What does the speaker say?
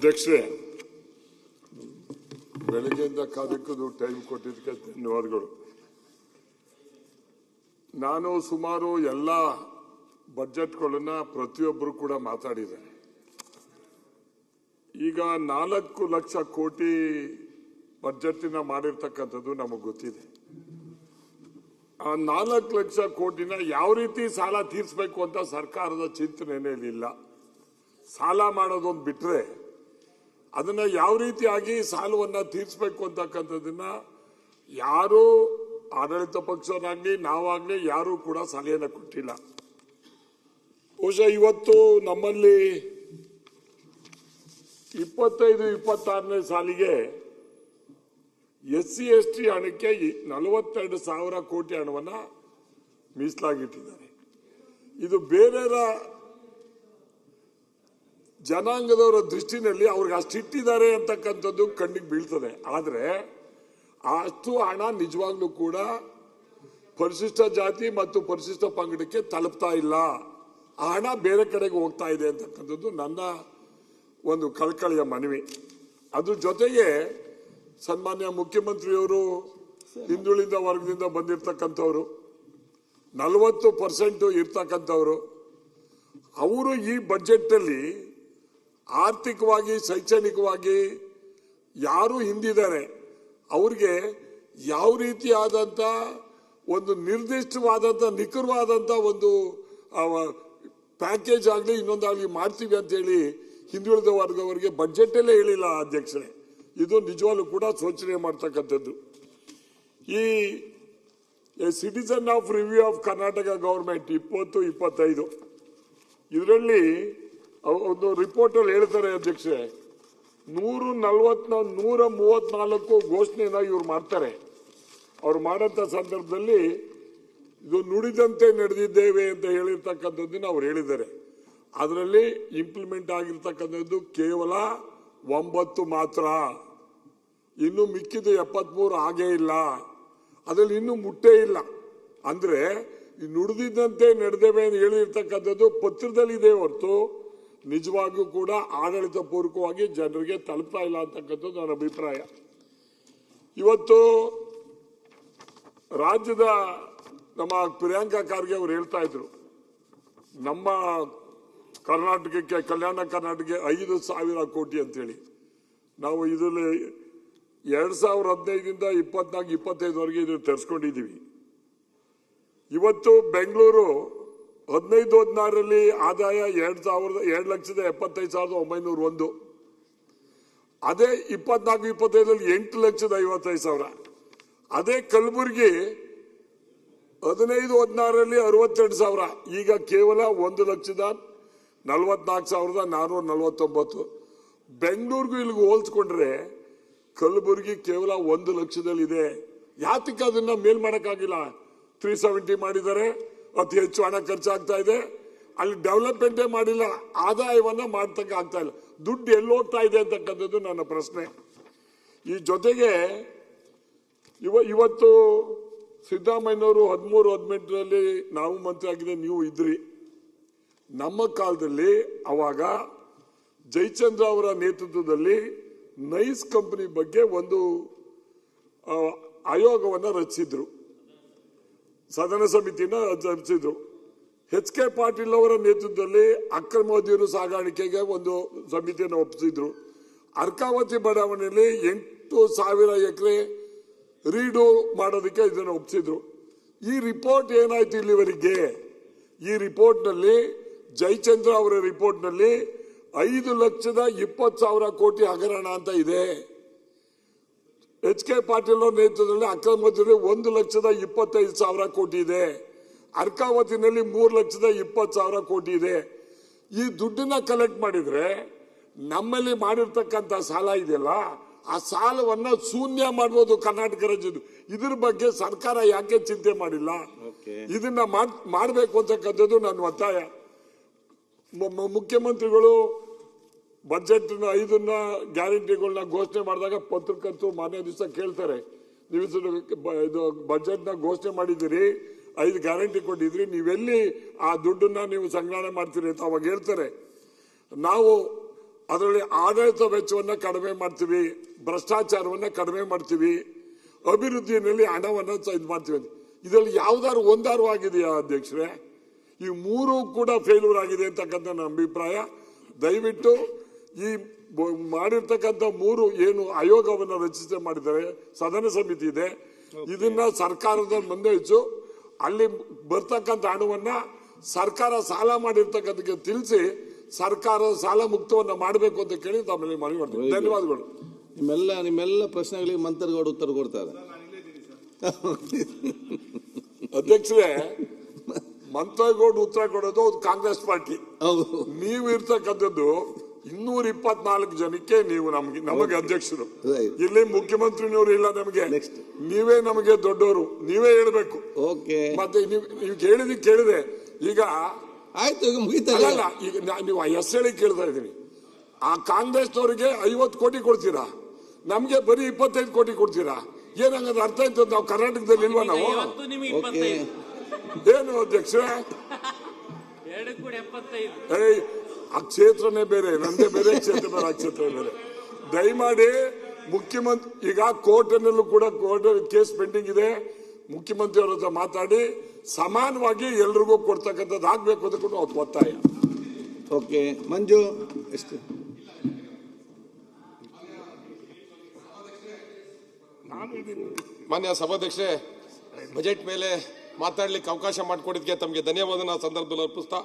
ಅಧ್ಯಕ್ಷರೇ, ಬೆಳಗ್ಗೆಯಿಂದ ಕಾದಕ್ಕೂ ಟೈಮ್ ಕೊಟ್ಟಿದ್ದಕ್ಕೆ ಧನ್ಯವಾದಗಳು. ನಾನು ಸುಮಾರು ಎಲ್ಲ ಬಜೆಟ್ಗಳನ್ನ ಪ್ರತಿಯೊಬ್ಬರು ಕೂಡ ಮಾತಾಡಿದ್ದಾರೆ. ಈಗ 4 ಲಕ್ಷ ಕೋಟಿ ಬಜೆಟ್ನ ಮಾಡಿರ್ತಕ್ಕಂಥದ್ದು ನಮಗೆ ಗೊತ್ತಿದೆ. ಆ 4 ಲಕ್ಷ ಕೋಟಿನ ಯಾವ ರೀತಿ ಸಾಲ ತೀರಿಸಬೇಕು ಅಂತ ಸರ್ಕಾರದ ಚಿಂತನೆನೇ ಇಲ್ಲ. ಸಾಲ ಮಾಡೋದೊಂದು ಬಿಟ್ರೆ ಅದನ್ನ ಯಾವ ರೀತಿಯಾಗಿ ಸಾಲವನ್ನ ತೀರಿಸಬೇಕು ಅಂತಕ್ಕಂಥದ್ದನ್ನ ಯಾರು ಆಡಳಿತ ಪಕ್ಷವನ್ನಾಗ್ಲಿ ನಾವಾಗ್ಲಿ ಯಾರು ಕೂಡ ಸಲಹೆಯನ್ನು ಕೊಟ್ಟಿಲ್ಲ. ಬಹುಶಃ ಇವತ್ತು ನಮ್ಮಲ್ಲಿ 25-26ನೇ ಸಾಲಿಗೆ SC ST ಹಣಕ್ಕೆ 42,000 ಕೋಟಿ ಹಣವನ್ನ ಮೀಸಲಾಗಿಟ್ಟಿದ್ದಾರೆ. ಇದು ಬೇರೆ ಜನಾಂಗದವರ ದೃಷ್ಟಿನಲ್ಲಿ ಅವ್ರಿಗೆ ಅಷ್ಟಿಟ್ಟಿದ್ದಾರೆ ಅಂತಕ್ಕಂಥದ್ದು ಕಣ್ಣಿಗೆ ಬೀಳ್ತದೆ. ಆದರೆ ಅಷ್ಟು ಹಣ ನಿಜವಾಗ್ಲೂ ಕೂಡ ಪರಿಶಿಷ್ಟ ಜಾತಿ ಮತ್ತು ಪರಿಶಿಷ್ಟ ಪಂಗಡಕ್ಕೆ ತಲುಪ್ತಾ ಇಲ್ಲ. ಆ ಹಣ ಬೇರೆ ಕಡೆಗೆ ಹೋಗ್ತಾ ಇದೆ ಅಂತಕ್ಕಂಥದ್ದು ನನ್ನ ಒಂದು ಕಳಕಳಿಯ ಮನವಿ. ಅದ್ರ ಜೊತೆಗೆ ಸನ್ಮಾನ್ಯ ಮುಖ್ಯಮಂತ್ರಿಯವರು ಹಿಂದುಳಿದ ವರ್ಗದಿಂದ ಬಂದಿರತಕ್ಕಂಥವ್ರು 40% ಇರ್ತಕ್ಕಂಥವ್ರು, ಅವರು ಈ ಬಜೆಟ್ ಅಲ್ಲಿ ಆರ್ಥಿಕವಾಗಿ ಶೈಕ್ಷಣಿಕವಾಗಿ ಯಾರು ಹಿಂದಿದ್ದಾರೆ ಅವ್ರಿಗೆ ಯಾವ ರೀತಿಯಾದಂಥ ಒಂದು ನಿರ್ದಿಷ್ಟವಾದಂಥ ನಿಖರವಾದಂಥ ಒಂದು ಪ್ಯಾಕೇಜ್ ಆಗಲಿ ಇನ್ನೊಂದಾಗಲಿ ಮಾಡ್ತೀವಿ ಅಂತೇಳಿ ಹಿಂದುಳಿದ ವರ್ಗವರಿಗೆ ಬಜೆಟಲ್ಲೇ ಹೇಳಿಲ್ಲ ಅಧ್ಯಕ್ಷರೇ. ಇದು ನಿಜವಾಗ್ಲೂ ಕೂಡ ಶೋಚನೆ ಮಾಡ್ತಕ್ಕಂಥದ್ದು. ಈ citizen of review of Karnataka government 2025 ಇದರಲ್ಲಿ ಒಂದು ರಿಪೋರ್ಟ್ ಅಲ್ಲಿ ಹೇಳ್ತಾರೆ ಅಧ್ಯಕ್ಷೆ, 134 ಘೋಷಣೆನ ಇವ್ರು ಮಾಡ್ತಾರೆ. ಅವ್ರು ಮಾಡಂತ ಸಂದರ್ಭದಲ್ಲಿ ಇದು ನುಡಿದಂತೆ ನಡೆದಿದ್ದೇವೆ ಅಂತ ಹೇಳಿರ್ತಕ್ಕಂಥದ್ದನ್ನ ಅವ್ರು ಹೇಳಿದ್ದಾರೆ. ಅದರಲ್ಲಿ ಇಂಪ್ಲಿಮೆಂಟ್ ಆಗಿರ್ತಕ್ಕಂಥದ್ದು ಕೇವಲ 9 ಮಾತ್ರ. ಇನ್ನು ಮಿಕ್ಕಿದ 73 ಆಗೇ ಇಲ್ಲ. ಅದರಲ್ಲಿ ಇನ್ನೂ ಮುಟ್ಟೇ ಇಲ್ಲ. ಅಂದ್ರೆ ಈ ನುಡಿದಂತೆ ನಡೆದೇವೆ ಅಂತ ಹೇಳಿರ್ತಕ್ಕಂಥದ್ದು ಪತ್ರದಲ್ಲಿ ಇದೆ ಹೊರತು ನಿಜವಾಗಿಯೂ ಕೂಡ ಆಡಳಿತ ಪೂರ್ವಕವಾಗಿ ಜನರಿಗೆ ತಲುಪ್ತಾ ಇಲ್ಲ ಅಂತಕ್ಕಂಥದ್ದು ನನ್ನ ಅಭಿಪ್ರಾಯ. ಇವತ್ತು ರಾಜ್ಯದ ನಮ್ಮ ಪ್ರಿಯಾಂಕಾ ಖರ್ಗೆ ಅವರು ಹೇಳ್ತಾ ಇದ್ರು, ನಮ್ಮ ಕರ್ನಾಟಕಕ್ಕೆ ಕಲ್ಯಾಣ ಕರ್ನಾಟಕಕ್ಕೆ 5,000 ಕೋಟಿ ಅಂತೇಳಿ. ನಾವು ಇದರಲ್ಲಿ 2015ರಿಂದ 24-25ವರೆಗೆ ಇದನ್ನು ತರಿಸ್ಕೊಂಡಿದ್ದೀವಿ. ಇವತ್ತು ಬೆಂಗಳೂರು 15-16ರಲ್ಲಿ ಆದಾಯ 2,75,901. ಅದೇ 24-25ರಲ್ಲಿ 8,55,000. ಅದೇ ಕಲಬುರಗಿ 15-16ರಲ್ಲಿ 62,000. ಈಗ ಕೇವಲ 1,44,449. ಬೆಂಗಳೂರಿಗೂ ಇಲ್ಲಿಗೂ ಹೋಲಿಸ್ಕೊಂಡ್ರೆ ಕಲಬುರಗಿ ಕೇವಲ 1 ಲಕ್ಷದಲ್ಲಿದೆ. ಯಾತಕ್ಕೆ ಅದನ್ನ ಮೇಲ್ ಮಾಡಕ್ಕಾಗಿಲ್ಲ? 370 ಮಾಡಿದ್ದಾರೆ, ಅತಿ ಹೆಚ್ಚು ಹಣ ಖರ್ಚಾಗ್ತಾ ಇದೆ. ಅಲ್ಲಿ ಡೆವಲಪ್ಮೆಂಟೇ ಮಾಡಿಲ್ಲ, ಆದಾಯವನ್ನ ಮಾಡ್ತಕ್ಕ ಆಗ್ತಾ ಇಲ್ಲ. ದುಡ್ಡು ಎಲ್ಲಿ ಹೋಗ್ತಾ ಇದೆ ಅಂತಕ್ಕಂಥದ್ದು ನನ್ನ ಪ್ರಶ್ನೆ. ಈ ಜೊತೆಗೆ ಇವತ್ತು ಸಿದ್ದರಾಮಯ್ಯನವರು 13-18ರಲ್ಲಿ ನಾವು ಮಂತ್ರಿ ಆಗಿದೆ, ನೀವು ಇದ್ರಿ. ನಮ್ಮ ಕಾಲದಲ್ಲಿ ಅವಾಗ ಜಯಚಂದ್ರ ಅವರ ನೇತೃತ್ವದಲ್ಲಿ ನೈಸ್ ಕಂಪನಿ ಬಗ್ಗೆ ಒಂದು ಆಯೋಗವನ್ನು ರಚಿಸಿದ್ರು, ಸದನ ಸಮಿತಿನ ರಚಿಸಿದ್ರು. HK ಪಾಟೀಲ್ ಅವರ ನೇತೃತ್ವದಲ್ಲಿ ಅಕ್ರಮ ಮದ್ಯ ಸಾಗಾಣಿಕೆಗೆ ಒಂದು ಸಮಿತಿಯನ್ನು ಒಪ್ಪಿಸಿದ್ರು. ಅರ್ಕಾವತಿ ಬಡಾವಣೆಯಲ್ಲಿ 8,000 ಎಕರೆ ರೀಡು ಮಾಡೋದಕ್ಕೆ ಇದನ್ನು ಒಪ್ಪಿಸಿದ್ರು. ಈ ರಿಪೋರ್ಟ್ ಏನಾಯ್ತು ಇಲ್ಲಿವರೆಗೆ? ಈ ರಿಪೋರ್ಟ್ನಲ್ಲಿ ಜಯಚಂದ್ರ ಅವರ ರಿಪೋರ್ಟ್ನಲ್ಲಿ 5,20,000 ಕೋಟಿ ಹಗರಣ ಅಂತ ಇದೆ. HK ಪಾಟೀಲ್ ಅವರ ನೇತೃತ್ವದಲ್ಲಿ ಅಕ್ರಮದಲ್ಲಿ 1,25,000 ಕೋಟಿ ಇದೆ. ಅರ್ಕಾವತಿನಲ್ಲಿ 3,20,000 ಕೋಟಿ ಇದೆ. ಈ ದುಡ್ಡನ್ನ ಕಲೆಕ್ಟ್ ಮಾಡಿದ್ರೆ ನಮ್ಮಲ್ಲಿ ಮಾಡಿರ್ತಕ್ಕಂಥ ಸಾಲ ಇದೆಯಲ್ಲ, ಆ ಸಾಲವನ್ನ ಶೂನ್ಯ ಮಾಡಬಹುದು ಕರ್ನಾಟಕ ರಾಜ್ಯದ್ದು. ಇದ್ರ ಬಗ್ಗೆ ಸರ್ಕಾರ ಯಾಕೆ ಚಿಂತೆ ಮಾಡಿಲ್ಲ? ಇದನ್ನ ಮಾಡಬೇಕು ಅಂತಕ್ಕಂಥದ್ದು ನನ್ನ ಒತ್ತಾಯ. ಮುಖ್ಯಮಂತ್ರಿಗಳು ಬಜೆಟ್ 5 ಗ್ಯಾರಂಟಿಗಳನ್ನ ಘೋಷಣೆ ಮಾಡಿದಾಗ ಪತ್ರಕರ್ತರು ಮಾನ್ಯ ದಿವಸ ಕೇಳ್ತಾರೆ, ನೀವು ಇದು ಬಜೆಟ್ ನ ಘೋಷಣೆ ಮಾಡಿದಿರಿ, 5 ಗ್ಯಾರಂಟಿ ಕೊಟ್ಟಿದ್ರಿ, ನೀವೆಲ್ಲಿ ಆ ದುಡ್ಡನ್ನ ನೀವು ಸಂಗ್ರಹಣೆ ಮಾಡ್ತೀರಿ ಅಂತ ಅವಾಗ ಹೇಳ್ತಾರೆ. ನಾವು ಅದರಲ್ಲಿ ಆಡಳಿತ ವೆಚ್ಚವನ್ನ ಕಡಿಮೆ ಮಾಡ್ತೀವಿ, ಭ್ರಷ್ಟಾಚಾರವನ್ನ ಕಡಿಮೆ ಮಾಡ್ತೀವಿ, ಅಭಿವೃದ್ಧಿಯಲ್ಲಿ ಹಣವನ್ನ ಇದು ಮಾಡ್ತೀವಿ. ಇದರಲ್ಲಿ ಯಾವ್ದಾದ್ರು ಒಂದಾರು ಆಗಿದೆಯಾ ಅಧ್ಯಕ್ಷರೇ? ಈ ಮೂರು ಕೂಡ ಫೇಲ್ಯೂರ್ ಆಗಿದೆ ಅಂತಕ್ಕಂಥ ನನ್ನ ಅಭಿಪ್ರಾಯ. ದಯವಿಟ್ಟು ಈ ಮಾಡಿರ್ತಕ್ಕಂಥ ಮೂರು ಏನು ಆಯೋಗವನ್ನು ರಚಿಸಿ ಮಾಡಿದ್ದಾರೆ, ಸದನ ಸಮಿತಿ ಇದೆ, ಇದನ್ನ ಸರ್ಕಾರದ ಮುಂದೆ ಹೆಚ್ಚು ಅಲ್ಲಿ ಬರ್ತಕ್ಕಂಥ ಹಣವನ್ನ ಸರ್ಕಾರ ಸಾಲ ಮಾಡಿರ್ತಕ್ಕಂಥಕ್ಕೆ ತಿಳಿಸಿ ಸರ್ಕಾರ ಸಾಲ ಮುಕ್ತವನ್ನ ಮಾಡಬೇಕು ಅಂತ ಕೇಳಿ ತಮ್ಮಲ್ಲಿ ಮನವಿ ಮಾಡ್ತೀನಿ. ಧನ್ಯವಾದಗಳು. ನಿಮ್ಮೆಲ್ಲ ಪ್ರಶ್ನೆಗಳಿಗೆ ಮಂತ್ರಿಗೌಡ ಉತ್ತರ ಕೊಡ್ತಾರೆ. ಅಧ್ಯಕ್ಷರೇ, ಮಂತ್ರಿಗೌಡ ಉತ್ತರ ಕೊಡೋದು ಕಾಂಗ್ರೆಸ್ ಪಾರ್ಟಿ. ನೀವು ಇರ್ತಕ್ಕಂಥದ್ದು 224 ಜನಕ್ಕೆ ನೀವು ನಮಗೆ ಅಧ್ಯಕ್ಷರು. ಇಲ್ಲಿ ಮುಖ್ಯಮಂತ್ರಿನವರು ಇಲ್ಲ, ನಮಗೆ ನೀವೇ ನಮಗೆ ದೊಡ್ಡವರು, ನೀವೇ ಹೇಳ್ಬೇಕು. ಮತ್ತೆ ನೀವು ಕೇಳಿದೆ ಈಗ ಆಯ್ತು, ಈಗ ಮುಗಿತಲ್ಲ. ಈಗ ನೀವು ಹೆಸರು ಹೇಳಿ ಕೇಳ್ತಾ ಇದ್ದೀನಿ. ಆ ಕಾಂಗ್ರೆಸ್ನವರಿಗೆ 50 ಕೋಟಿ ಕೊಡ್ತೀರಾ, ನಮ್ಗೆ ಬರೀ 25 ಕೋಟಿ ಕೊಡ್ತೀರಾ? ಏನಂಗದ ಅರ್ಥ ಆಯ್ತು? ನಾವು ಕರ್ನಾಟಕದಲ್ಲಿ ಇಲ್ವಾ? ನಾವು ಏನು ಅಧ್ಯಕ್ಷರೇ, ಆ ಕ್ಷೇತ್ರನೇ ಬೇರೆ, ನಂದೇ ಬೇರೆ ಕ್ಷೇತ್ರ ಬೇರೆ, ಆ ಕ್ಷೇತ್ರ ಬೇರೆ. ದಯಮಾಡಿ ಮುಖ್ಯಮಂತ್ರಿ, ಈಗ ಕೋರ್ಟ್ನಲ್ಲೂ ಕೂಡ ಕೋರ್ಟ್ ಕೇಸ್ ಪೆಂಡಿಂಗ್ ಇದೆ, ಮುಖ್ಯಮಂತ್ರಿ ಅವರ ಹತ್ರ ಮಾತಾಡಿ ಸಮಾನವಾಗಿ ಎಲ್ರಿಗೂ ಕೊಡ್ತಕ್ಕಂಥದ್ದು ಆಗ್ಬೇಕು ಅಂತ ಕೂಡ ಅವ್ರು ಒತ್ತಾಯ. ಓಕೆ ಮಂಜು, ಎಷ್ಟು ಮಾನ್ಯ ಸಭಾಧ್ಯಕ್ಷರೇ, ಬಜೆಟ್ ಮೇಲೆ ಮಾತಾಡ್ಲಿಕ್ಕೆ ಅವಕಾಶ ಮಾಡಿಕೊಟ್ಟಿದ್ದಕ್ಕೆ ತಮಗೆ ಧನ್ಯವಾದ ಸಂದರ್ಭದಲ್ಲಿ ಅರ್ಪಿಸ್ತಾ